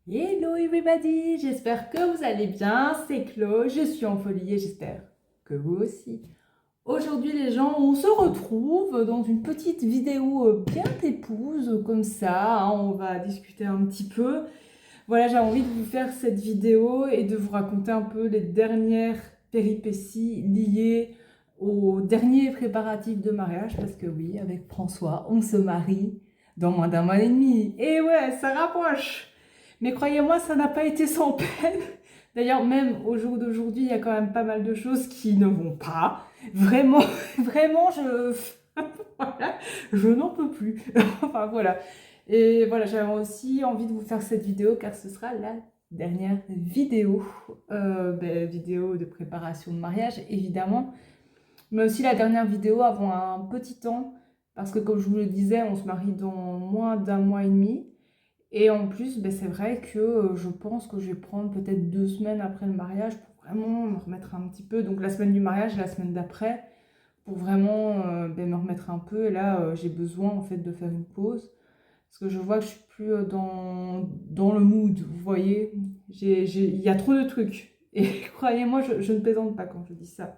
Hello everybody, j'espère que vous allez bien, c'est Chloé, je suis en folie et j'espère que vous aussi. Aujourd'hui les gens, on se retrouve dans une petite vidéo bien épouse comme ça, hein, on va discuter un petit peu. Voilà, j'ai envie de vous faire cette vidéo et de vous raconter un peu les dernières péripéties liées aux derniers préparatifs de mariage parce que oui, avec François, on se marie dans moins d'un mois et demi. Et ouais, ça rapproche. Mais croyez-moi, ça n'a pas été sans peine. D'ailleurs, même au jour d'aujourd'hui, il y a quand même pas mal de choses qui ne vont pas. Vraiment, vraiment, voilà, je n'en peux plus. Enfin, voilà. Et voilà, j'avais aussi envie de vous faire cette vidéo car ce sera la dernière vidéo. Vidéo de préparation de mariage, évidemment. Mais aussi la dernière vidéo avant un petit temps. Parce que comme je vous le disais, on se marie dans moins d'un mois et demi. Et en plus, c'est vrai que je pense que je vais prendre peut-être 2 semaines après le mariage pour vraiment me remettre un petit peu. Donc la semaine du mariage et la semaine d'après, pour vraiment me remettre un peu. Et là, j'ai besoin en fait de faire une pause. Parce que je vois que je suis plus dans le mood, vous voyez. Il y a trop de trucs. Et croyez-moi, je ne plaisante pas quand je dis ça.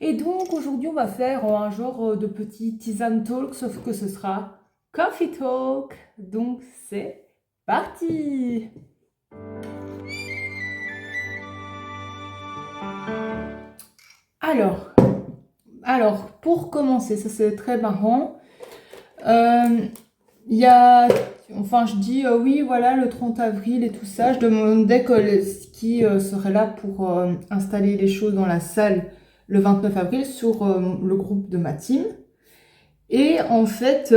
Et donc aujourd'hui, on va faire un genre de petit tisane talk, sauf que ce sera coffee talk. Donc c'est parti! Alors, alors, pour commencer, ça c'est très marrant. Il y a, enfin je dis oui voilà le 30 avril et tout ça, je demandais qui serait là pour installer les choses dans la salle le 29 avril sur le groupe de ma team. Et en fait,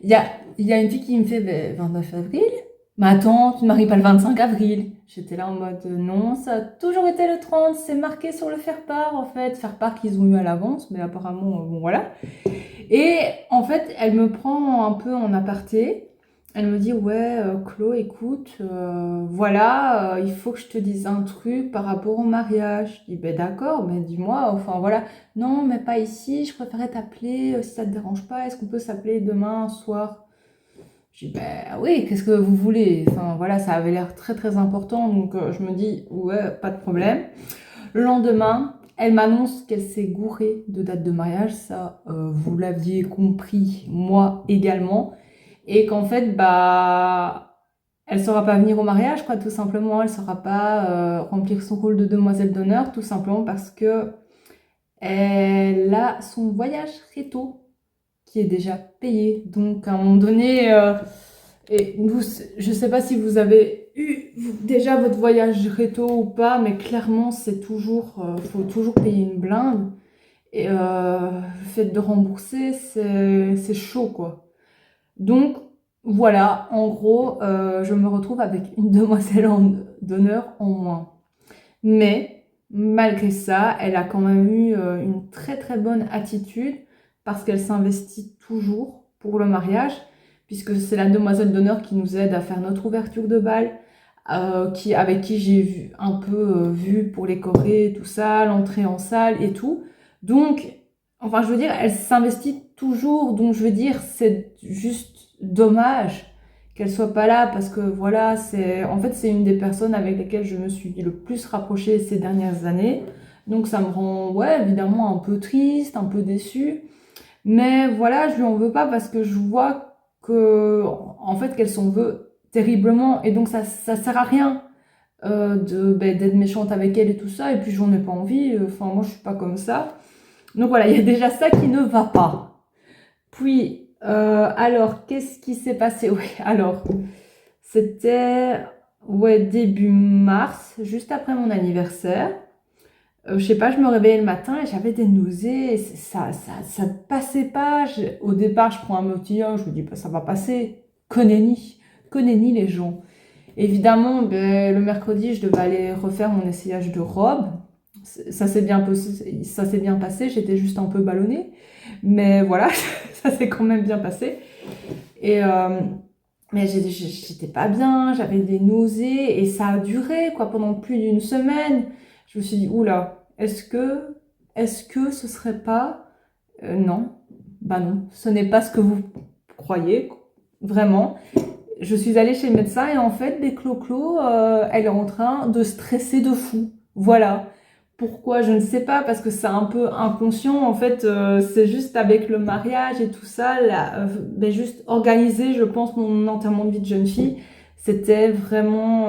il y a, il y a une fille qui me fait 29 avril, mais attends, tu ne maries pas le 25 avril. J'étais là en mode non, ça a toujours été le 30, c'est marqué sur le faire-part en fait, faire-part qu'ils ont eu à l'avance, mais apparemment, bon voilà. Et en fait, elle me prend un peu en aparté. Elle me dit, ouais, Chloé, écoute, voilà, il faut que je te dise un truc par rapport au mariage. Je dis, ben d'accord, mais dis-moi, enfin voilà. Non, mais pas ici, je préférais t'appeler, si ça te dérange pas, est-ce qu'on peut s'appeler demain soir? Je dis, ben oui, qu'est-ce que vous voulez? Enfin voilà, ça avait l'air très très important, donc je me dis, ouais, pas de problème. Le lendemain, elle m'annonce qu'elle s'est gourée de date de mariage, ça vous l'aviez compris, moi également, et qu'en fait, elle ne saura pas venir au mariage, quoi, tout simplement, elle ne saura pas remplir son rôle de demoiselle d'honneur, tout simplement parce que elle a son voyage réto qui est déjà payé. Donc à un moment donné, et vous, je ne sais pas si vous avez eu déjà votre voyage réto ou pas, mais clairement, c'est toujours, faut toujours payer une blinde. Et le fait de rembourser, c'est chaud, quoi. Donc, voilà, en gros, je me retrouve avec une demoiselle d'honneur en moins. Mais, malgré ça, elle a quand même eu une très très bonne attitude parce qu'elle s'investit toujours pour le mariage, puisque c'est la demoiselle d'honneur qui nous aide à faire notre ouverture de bal, avec qui j'ai un peu vu pour les chorés, tout ça, l'entrée en salle et tout. Donc, enfin, je veux dire, elle s'investit toujours. Donc, je veux dire, c'est juste dommage qu'elle soit pas là parce que voilà, c'est une des personnes avec lesquelles je me suis le plus rapprochée ces dernières années. Donc, ça me rend, ouais, évidemment un peu triste, un peu déçue. Mais voilà, je lui en veux pas parce que je vois que, en fait, qu'elle s'en veut terriblement et donc ça sert à rien d'être méchante avec elle et tout ça. Et puis j'en ai pas envie. Enfin, moi, je suis pas comme ça. Donc voilà, il y a déjà ça qui ne va pas. Puis, alors, qu'est-ce qui s'est passé? Oui, alors, c'était ouais, début mars, juste après mon anniversaire. Je sais pas, je me réveillais le matin et j'avais des nausées. Et ça ne passait pas. Au départ, je prends un motillant, je me dis, bah, ça va passer. Connais-ni les gens. Évidemment, le mercredi, je devais aller refaire mon essayage de robe. Ça s'est bien passé. J'étais juste un peu ballonnée. Mais voilà, ça s'est quand même bien passé. Et, mais j'étais pas bien, j'avais des nausées et ça a duré quoi, pendant plus d'une semaine. Je me suis dit, oula, est-ce que ce serait pas... non, bah non, ce n'est pas ce que vous croyez, vraiment. je suis allée chez le médecin et en fait, des Clo-Clo, elle est en train de stresser de fou. Voilà. Pourquoi? Je ne sais pas, parce que c'est un peu inconscient. En fait, c'est juste avec le mariage et tout ça, là, ben juste organiser, je pense, mon enterrement de vie de jeune fille, c'était vraiment...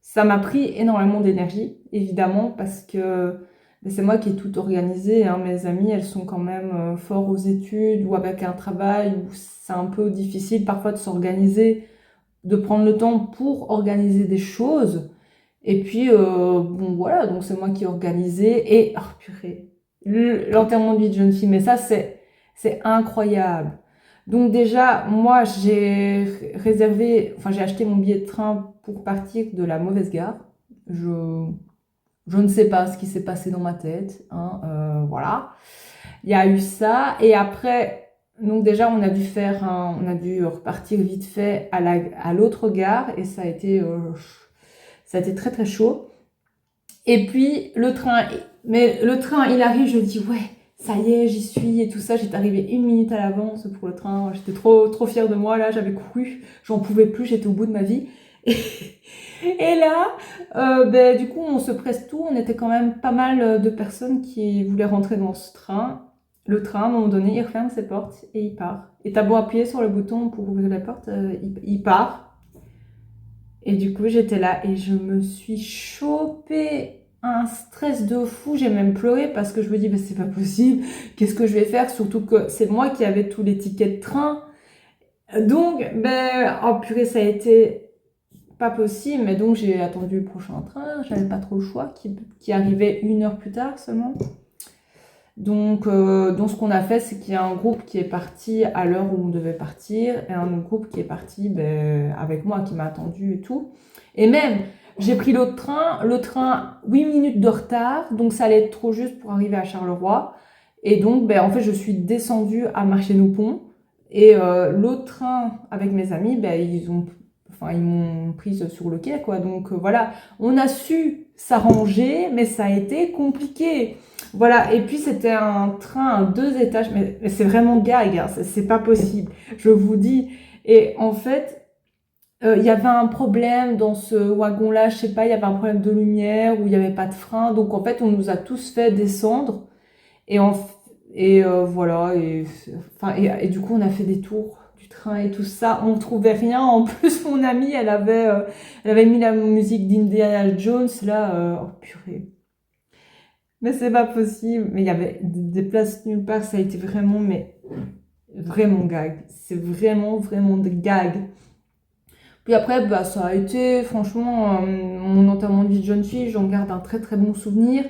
ça m'a pris énormément d'énergie, évidemment, parce que ben, c'est moi qui ai tout organisé, hein. Mes amies, elles sont quand même fort aux études ou avec un travail où c'est un peu difficile parfois de s'organiser, de prendre le temps pour organiser des choses. Et puis, bon, voilà, donc c'est moi qui ai organisé. Et, oh purée, l'enterrement de vie de jeune fille, mais ça, c'est incroyable. Donc déjà, moi, j'ai réservé, enfin, j'ai acheté mon billet de train pour partir de la mauvaise gare. Je, je ne sais pas ce qui s'est passé dans ma tête, hein, voilà. Il y a eu ça. Et après, donc déjà, on a dû repartir vite fait à l'autre gare. Et ça a été très très chaud. Et puis le train il arrive, je dis ouais, ça y est, j'y suis et tout ça. J'étais arrivée 1 minute à l'avance pour le train. J'étais trop fière de moi là, j'avais couru, j'en pouvais plus, j'étais au bout de ma vie. Et, et là, ben, du coup, on se presse tout. On était quand même pas mal de personnes qui voulaient rentrer dans ce train. Le train, à un moment donné, il referme ses portes et il part. Et t'as beau appuyer sur le bouton pour ouvrir la porte, il part. Et du coup, j'étais là et je me suis chopé un stress de fou. J'ai même pleuré parce que je me dis, bah, c'est pas possible. Qu'est-ce que je vais faire? Surtout que c'est moi qui avais tous les tickets de train. Donc, ben, oh purée, ça a été pas possible. Mais donc, j'ai attendu le prochain train. J'avais pas trop le choix, qui arrivait 1 heure plus tard seulement. Donc ce qu'on a fait, c'est qu'il y a un groupe qui est parti à l'heure où on devait partir et un autre groupe qui est parti ben, avec moi, qui m'a attendu et tout. Et même, j'ai pris l'autre train, le train 8 minutes de retard, donc ça allait être trop juste pour arriver à Charleroi. Et donc, ben, en fait, je suis descendue à Marché-nous-Pont et l'autre train avec mes amis, ben, ils m'ont prise sur le quai, quoi. Donc voilà, on a su s'arranger, mais ça a été compliqué. Voilà, et puis c'était un train à 2 étages, mais c'est vraiment gag, hein, c'est pas possible, je vous dis. Et en fait, il y avait un problème dans ce wagon-là, je sais pas, il y avait un problème de lumière ou il y avait pas de frein, donc en fait, on nous a tous fait descendre et voilà, et du coup, on a fait des tours du train et tout ça, on trouvait rien. En plus, mon amie, elle avait mis la musique d'Indiana Jones là, oh purée. Mais c'est pas possible. Mais il y avait des places nulle part. Ça a été vraiment, mais vraiment gag. C'est vraiment de gag. Puis après, bah, ça a été, franchement, mon enterrement de vie de jeune fille, j'en garde un très très bon souvenir.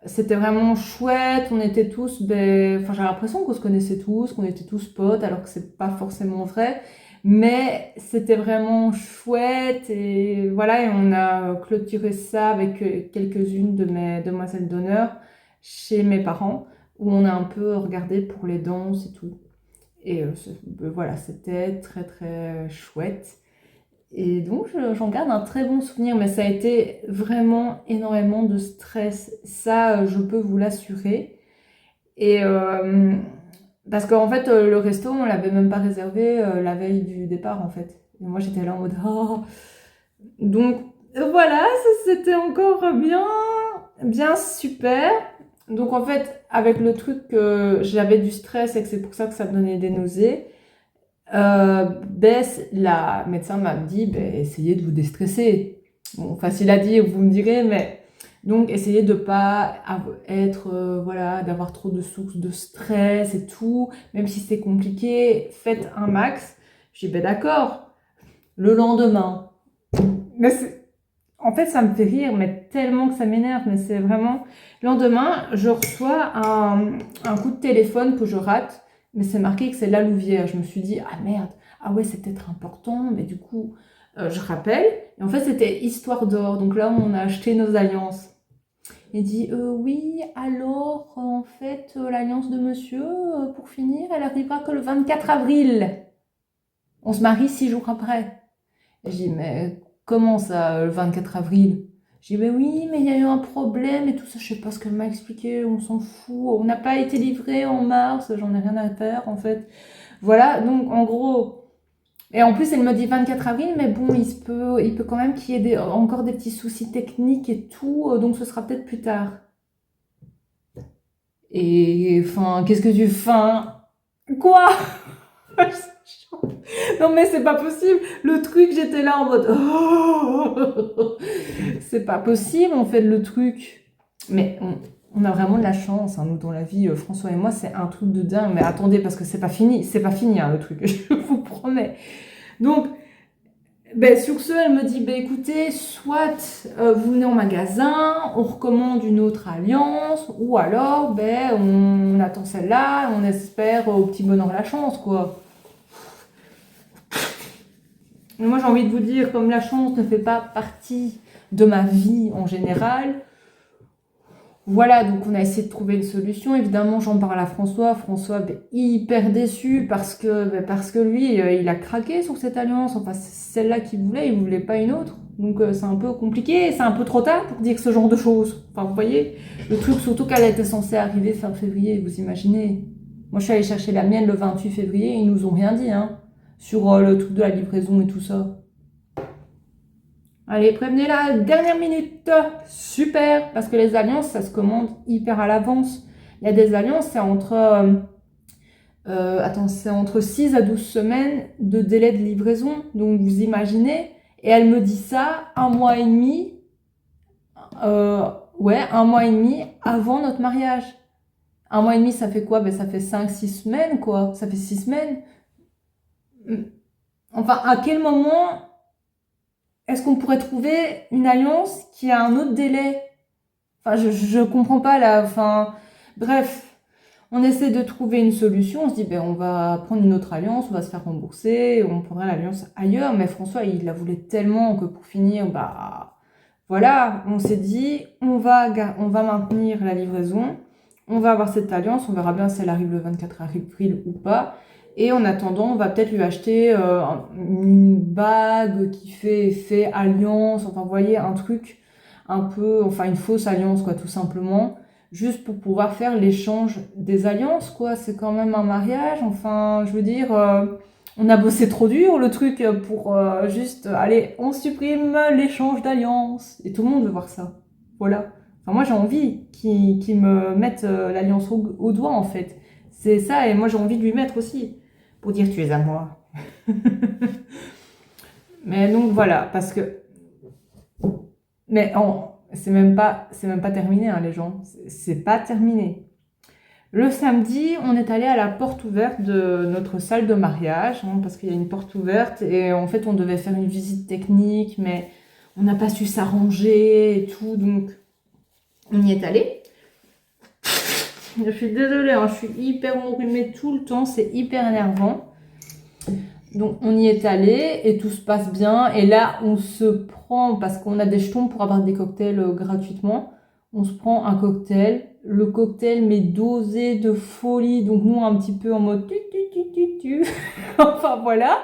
C'était vraiment chouette. On était tous, ben, enfin, j'ai l'impression qu'on se connaissait tous, qu'on était tous potes, alors que c'est pas forcément vrai. Mais c'était vraiment chouette et voilà, et on a clôturé ça avec quelques-unes de mes demoiselles d'honneur chez mes parents, où on a un peu regardé pour les danses et tout. Et voilà, c'était très très chouette. Et donc j'en garde un très bon souvenir, mais ça a été vraiment énormément de stress. Ça, je peux vous l'assurer. Et parce qu'en fait, le resto, on l'avait même pas réservé la veille du départ, en fait. Et moi, j'étais là en mode, oh. Donc, voilà, ça, c'était encore bien super. Donc, en fait, avec le truc que j'avais du stress et que c'est pour ça que ça me donnait des nausées, ben, la médecin m'a dit, ben, essayez de vous déstresser. Bon, facile à dire, vous me direz, mais donc essayez de pas être, voilà, d'avoir trop de sources de stress et tout, même si c'est compliqué, faites un max. J'ai dit, ben d'accord, le lendemain. Mais en fait, ça me fait rire, mais tellement que ça m'énerve, mais c'est vraiment... Le lendemain, je reçois un coup de téléphone que je rate, mais c'est marqué que c'est la Louvière. Je me suis dit, ah merde, ah ouais, c'est peut-être important, mais du coup, je rappelle. Et en fait, c'était Histoire d'or. Donc là, on a acheté nos alliances. Il dit, oui, alors, en fait, l'alliance de monsieur, pour finir, elle arrivera que le 24 avril. On se marie 6 jours après. Et je dis, mais comment ça, le 24 avril? Je dis, mais oui, mais il y a eu un problème et tout ça, je sais pas ce qu'elle m'a expliqué, on s'en fout, on n'a pas été livré en mars, j'en ai rien à faire en fait. Voilà, donc en gros, Et en plus, elle me dit 24 avril, mais bon, il peut quand même qu'il y ait encore des petits soucis techniques et tout, donc ce sera peut-être plus tard. Et enfin, qu'est-ce que tu... Enfin, quoi? Non mais c'est pas possible. Le truc, j'étais là en mode... Oh, c'est pas possible, on fait le truc. Mais on a vraiment de la chance, hein, nous, dans la vie, François et moi, c'est un truc de dingue. Mais attendez, parce que c'est pas fini, hein, le truc, je vous promets. Donc, ben, sur ce, elle me dit, ben, écoutez, soit vous venez au magasin, on recommande une autre alliance, ou alors ben, on attend celle-là, on espère au petit bonheur la chance, quoi. Et moi, j'ai envie de vous dire, comme la chance ne fait pas partie de ma vie en général, voilà, donc on a essayé de trouver une solution. Évidemment, j'en parle à François. François, ben, hyper déçu parce que lui, il a craqué sur cette alliance. Enfin, c'est celle-là qu'il voulait, il voulait pas une autre. Donc c'est un peu compliqué, c'est un peu trop tard pour dire ce genre de choses. Enfin, vous voyez, le truc, surtout qu'elle était censée arriver fin février, vous imaginez. Moi, je suis allée chercher la mienne le 28 février, ils nous ont rien dit, hein, sur le truc de la livraison et tout ça. Allez, prévenez la dernière minute. Super, parce que les alliances, ça se commande hyper à l'avance. Il y a des alliances, c'est entre 6 à 12 semaines de délai de livraison. Donc vous imaginez, et elle me dit ça un mois et demi, un mois et demi avant notre mariage. Un mois et demi, ça fait quoi? Ben, ça fait 5 6 semaines, quoi. Ça fait 6 semaines. Enfin, à quel moment est-ce qu'on pourrait trouver une alliance qui a un autre délai? Enfin, je comprends pas là. Enfin, bref, on essaie de trouver une solution. On se dit, ben, on va prendre une autre alliance, on va se faire rembourser, on prendra l'alliance ailleurs. Mais François, il la voulait tellement que pour finir, bah, voilà, on s'est dit, on va maintenir la livraison, on va avoir cette alliance, on verra bien si elle arrive le 24 avril ou pas. Et en attendant, on va peut-être lui acheter une bague qui fait effet alliance, enfin, vous voyez, un truc un peu, enfin, une fausse alliance, quoi, tout simplement, juste pour pouvoir faire l'échange des alliances, quoi. C'est quand même un mariage, enfin, je veux dire, on a bossé trop dur, le truc, pour juste, allez, on supprime l'échange d'alliances. Et tout le monde veut voir ça. Voilà. Enfin, moi, j'ai envie qu'ils me mettent l'alliance au doigt, en fait. C'est ça, et moi, j'ai envie de lui mettre aussi pour dire tu es à moi. Mais donc voilà, parce que mais c'est même pas terminé, hein, les gens. C'est pas terminé. Le samedi, on est allé à la porte ouverte de notre salle de mariage, hein, parce qu'il y a une porte ouverte et en fait on devait faire une visite technique, mais on n'a pas su s'arranger et tout, donc on y est allé. Je suis désolée, hein, je suis hyper enrhumée tout le temps, c'est hyper énervant. Donc on y est allé et tout se passe bien. Et là, on se prend, parce qu'on a des jetons pour avoir des cocktails gratuitement, on se prend un cocktail. Le cocktail mais dosé de folie. Donc nous, un petit peu en mode tu. Enfin voilà.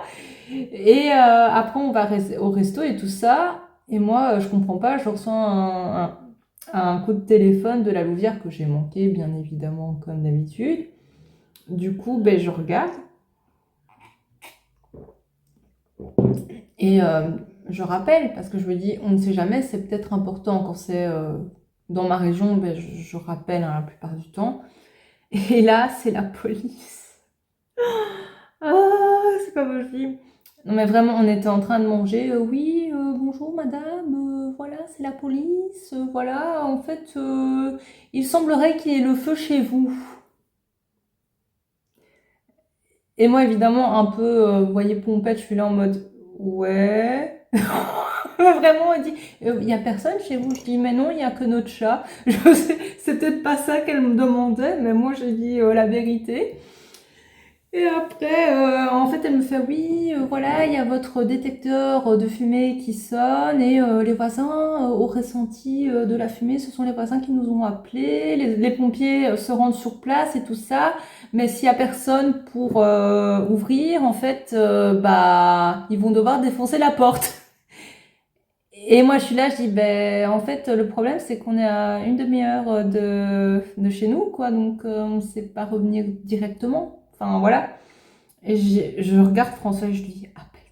Et après, on va au resto et tout ça. Et moi, je comprends pas, je reçois un coup de téléphone de la Louvière que j'ai manqué, bien évidemment, comme d'habitude. Du coup, ben, je regarde. Et je rappelle, parce que je me dis, on ne sait jamais, c'est peut-être important quand c'est dans ma région, ben, je rappelle, hein, la plupart du temps. Et là, c'est la police. Ah, c'est pas possible. Non mais vraiment, on était en train de manger. Oui, bonjour madame, voilà, c'est la police. Voilà, en fait, il semblerait qu'il y ait le feu chez vous. Et moi, évidemment, un peu, vous voyez, pompette, je suis là en mode, ouais. Vraiment, elle dit, il y a personne chez vous? Je dis, mais non, il y a que notre chat. C'est peut-être pas ça qu'elle me demandait, mais moi, j'ai dit la vérité. Et après, en fait, elle me fait, oui, voilà, il y a votre détecteur de fumée qui sonne et les voisins auraient senti de la fumée. Ce sont les voisins qui nous ont appelés. Les pompiers se rendent sur place et tout ça. Mais s'il y a personne pour ouvrir, en fait, bah, ils vont devoir défoncer la porte. Et moi, je suis là, je dis, ben, en fait, le problème, c'est qu'on est à une demi-heure de chez nous, quoi. Donc, on ne sait pas revenir directement. Enfin, voilà. Et je regarde François et je lui dis, appelle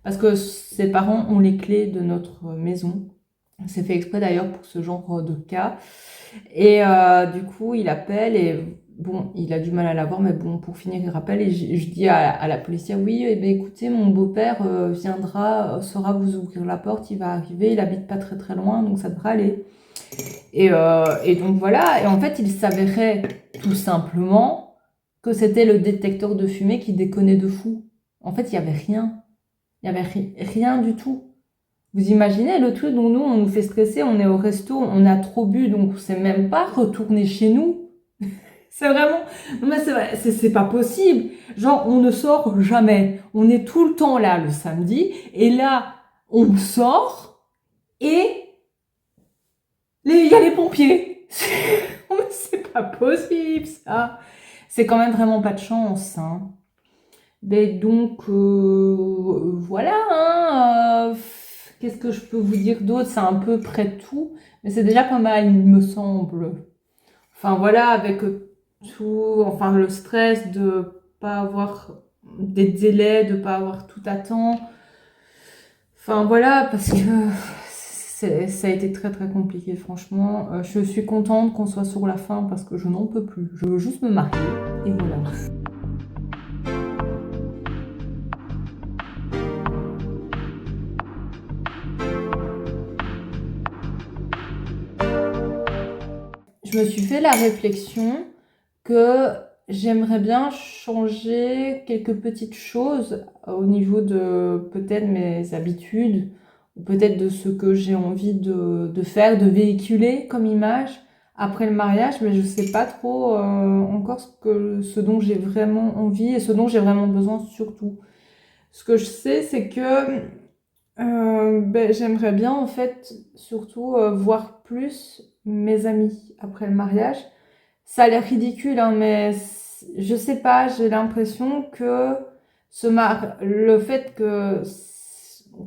parce que ses parents ont les clés de notre maison. C'est fait exprès d'ailleurs pour ce genre de cas. Et du coup, il appelle et bon, il a du mal à l'avoir, mais bon, pour finir, il rappelle et je dis à la policière, oui, eh ben, écoutez, mon beau-père viendra, saura vous ouvrir la porte, il va arriver, il habite pas très très loin, donc ça devrait aller. Et donc voilà, et en fait, il s'avérait tout simplement que c'était le détecteur de fumée qui déconnait de fou. En fait, il y avait rien. Il y avait rien du tout. Vous imaginez le truc dont nous, on nous fait stresser, on est au resto, on a trop bu, donc on sait même pas retourner chez nous. C'est vraiment... Non mais c'est vrai, c'est pas possible. Genre, on ne sort jamais. On est tout le temps là le samedi, et là, on sort, et il y a les pompiers. C'est pas possible, ça. C'est quand même vraiment pas de chance, hein. Mais donc, voilà, hein, qu'est-ce que je peux vous dire d'autre? C'est un peu près tout, mais c'est déjà pas mal, il me semble. Enfin, voilà, avec tout, enfin, le stress de pas avoir des délais, de pas avoir tout à temps. Enfin, voilà, parce que ça a été très très compliqué, franchement. Je suis contente qu'on soit sur la fin parce que je n'en peux plus. Je veux juste me marier, et voilà. Je me suis fait la réflexion que j'aimerais bien changer quelques petites choses au niveau de peut-être mes habitudes, ou peut-être de ce que j'ai envie de faire, de véhiculer comme image après le mariage, mais je sais pas trop encore ce dont j'ai vraiment envie et ce dont j'ai vraiment besoin surtout. Ce que je sais, c'est que j'aimerais bien en fait surtout voir plus mes amis après le mariage. Ça a l'air ridicule, hein, mais je sais pas, j'ai l'impression que le fait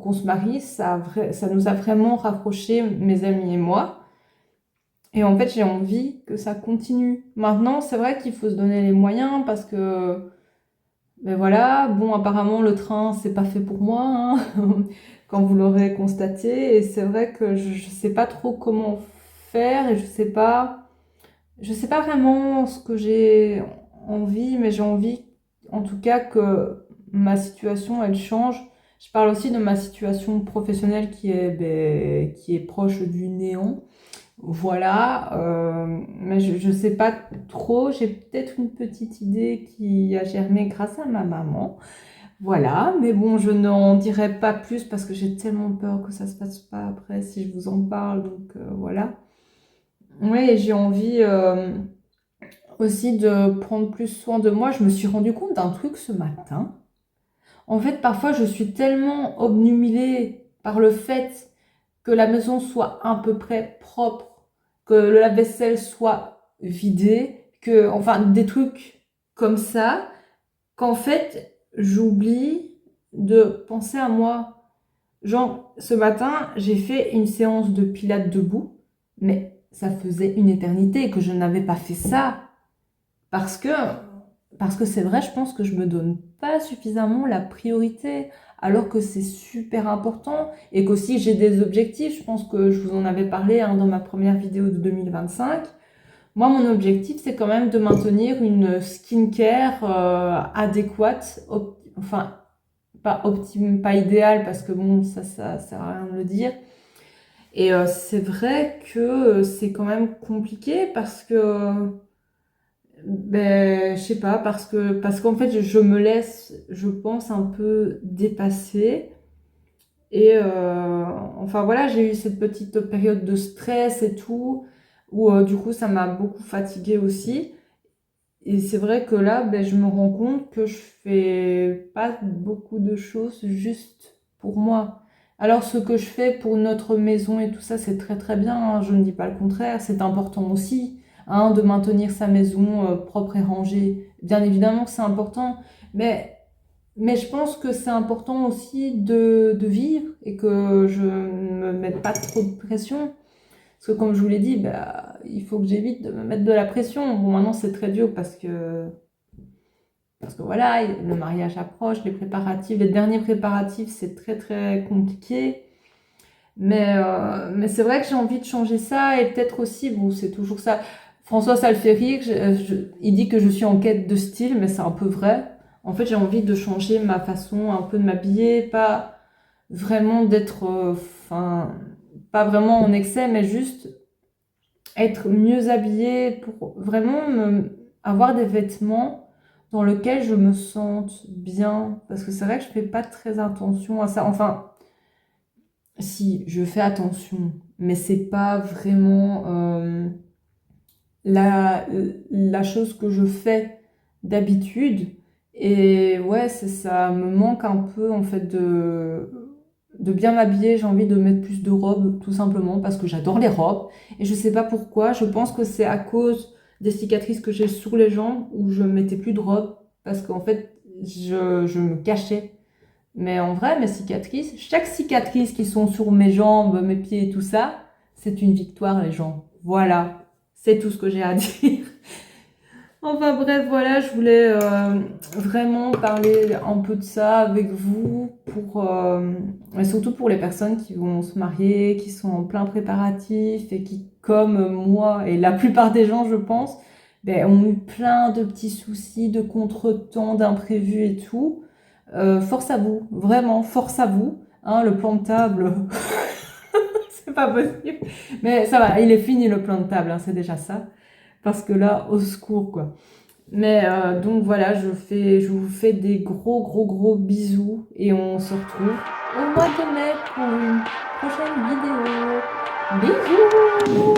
qu'on se marie, ça nous a vraiment rapprochés, mes amis et moi. Et en fait, j'ai envie que ça continue. Maintenant, c'est vrai qu'il faut se donner les moyens parce que mais voilà, bon, apparemment le train, c'est pas fait pour moi, hein, quand vous l'aurez constaté. Et c'est vrai que je sais pas trop comment faire et je sais pas vraiment ce que j'ai envie, mais j'ai envie, en tout cas, que ma situation, elle change. Je parle aussi de ma situation professionnelle qui est proche du néant. Voilà, mais je sais pas trop, j'ai peut-être une petite idée qui a germé grâce à ma maman. Voilà, mais bon, je n'en dirai pas plus parce que j'ai tellement peur que ça se passe pas après si je vous en parle, donc voilà. Oui, j'ai envie aussi de prendre plus soin de moi. Je me suis rendu compte d'un truc ce matin. En fait, parfois, je suis tellement obnubilée par le fait que la maison soit à peu près propre, que le lave-vaisselle soit vidé, que, enfin, des trucs comme ça, qu'en fait, j'oublie de penser à moi. Genre, ce matin, j'ai fait une séance de pilates debout, mais ça faisait une éternité que je n'avais pas fait ça. Parce que, parce que c'est vrai, je pense que je me donne pas suffisamment la priorité, alors que c'est super important et qu'aussi j'ai des objectifs. Je pense que je vous en avais parlé hein, dans ma première vidéo de 2025. Moi, mon objectif, c'est quand même de maintenir une skincare adéquate, enfin, pas optimum, pas idéale, parce que bon, ça sert à rien de le dire. Et c'est vrai que c'est quand même compliqué parce que je sais pas, parce qu'en fait, je me laisse, je pense, un peu dépasser. Et enfin voilà, j'ai eu cette petite période de stress et tout, où du coup, ça m'a beaucoup fatiguée aussi. Et c'est vrai que là, je me rends compte que je fais pas beaucoup de choses juste pour moi. Alors, ce que je fais pour notre maison et tout ça, c'est très très bien, hein, je ne dis pas le contraire, c'est important aussi, hein, de maintenir sa maison propre et rangée. Bien évidemment que c'est important, mais je pense que c'est important aussi de vivre et que je ne me mette pas trop de pression. Parce que comme je vous l'ai dit, il faut que j'évite de me mettre de la pression. Bon, maintenant c'est très dur parce que parce que voilà, le mariage approche, les préparatifs, les derniers préparatifs, c'est très très compliqué. Mais c'est vrai que j'ai envie de changer ça, et peut-être aussi, bon, c'est toujours ça. François, ça le fait rire, il dit que je suis en quête de style, mais c'est un peu vrai. En fait, j'ai envie de changer ma façon un peu de m'habiller, pas vraiment d'être, enfin, pas vraiment en excès, mais juste être mieux habillée pour vraiment avoir des vêtements dans lesquels je me sente bien. Parce que c'est vrai que je fais pas très attention à ça. Enfin, si, je fais attention, mais c'est pas vraiment la, la chose que je fais d'habitude. Et ouais, ça me manque un peu en fait de bien m'habiller. J'ai envie de mettre plus de robes, tout simplement, parce que j'adore les robes. Et je sais pas pourquoi, je pense que c'est à cause des cicatrices que j'ai sur les jambes où je mettais plus de robes, parce qu'en fait, je me cachais. Mais en vrai, mes cicatrices, chaque cicatrice qui sont sur mes jambes, mes pieds et tout ça, c'est une victoire, les gens. Voilà, c'est tout ce que j'ai à dire. Enfin bref, voilà, je voulais vraiment parler un peu de ça avec vous, et surtout pour les personnes qui vont se marier, qui sont en plein préparatif et qui, comme moi et la plupart des gens, je pense, ben, ont eu plein de petits soucis, de contretemps, d'imprévus et tout. Force à vous, vraiment, force à vous. Hein, le plan de table, c'est pas possible. Mais ça va, il est fini le plan de table, hein, c'est déjà ça. Parce que là, au secours, quoi. Mais donc voilà, je vous fais des gros, gros, gros bisous. Et on se retrouve au mois de mai pour une prochaine vidéo. Bisous!